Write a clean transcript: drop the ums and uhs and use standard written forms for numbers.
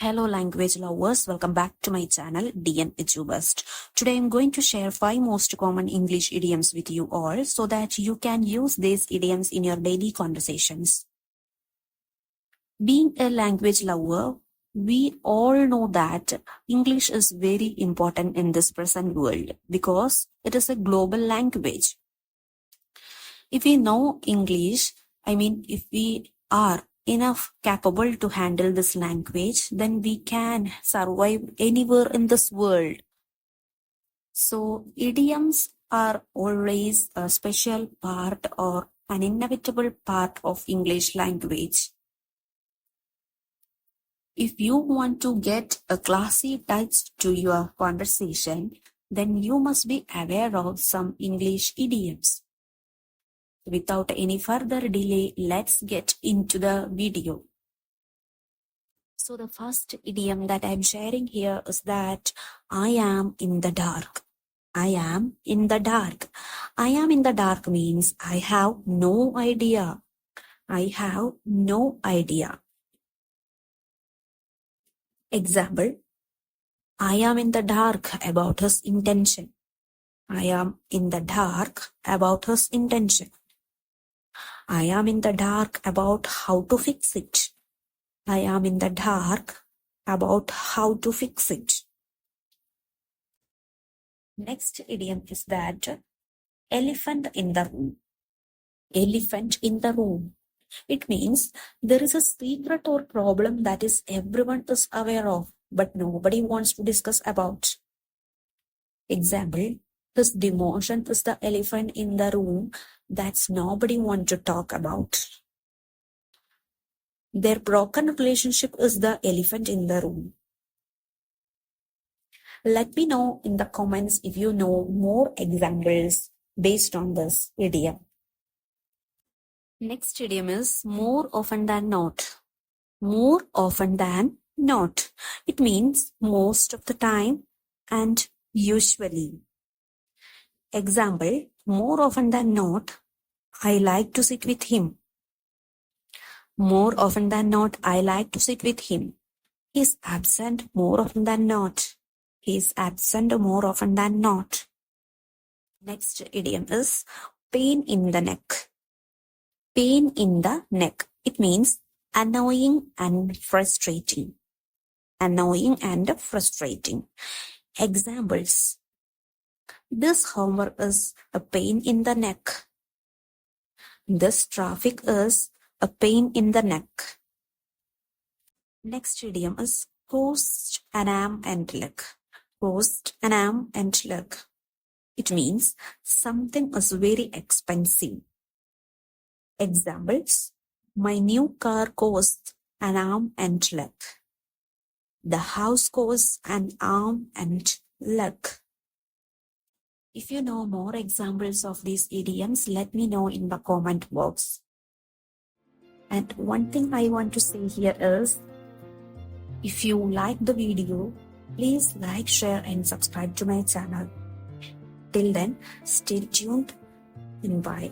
Hello language lovers, welcome back to my channel Idioms. Today I'm going to share 5 most common English idioms with you all so that you can use these idioms in your daily conversations. Being a language lover, we all know that English is very important in this present world because it is a global language. If we know English, if we are enough capable to handle this language, then we can survive anywhere in this world. So idioms are always a special part or an inevitable part of English language. If you want to get a classy touch to your conversation, then you must be aware of some English idioms. Without any further delay, let's get into the video. So the first idiom that I'm sharing here is that I am in the dark. I am in the dark. I am in the dark means I have no idea. I have no idea. Example, I am in the dark about his intention. I am in the dark about his intention. I am in the dark about how to fix it. I am in the dark about how to fix it. Next idiom is that elephant in the room. Elephant in the room. It means there is a secret or problem that is everyone is aware of, but nobody wants to discuss about. Example, this demotion is the elephant in the room that's nobody wants to talk about. Their broken relationship is the elephant in the room. Let me know in the comments if you know more examples based on this idiom. Next idiom is more often than not. More often than not. It means most of the time and usually. Example, more often than not, I like to sit with him. More often than not, I like to sit with him. He's absent more often than not. He's absent more often than not. Next idiom is pain in the neck. Pain in the neck. It means annoying and frustrating. Annoying and frustrating. Examples. This homework is a pain in the neck. This traffic is a pain in the neck. Next idiom is cost an arm and leg. Cost an arm and leg. It means something is very expensive. Examples. My new car costs an arm and leg. The house costs an arm and leg. If you know more examples of these idioms, let me know in the comment box. And one thing I want to say here is, if you like the video, please like, share and subscribe to my channel. Till then, stay tuned and bye.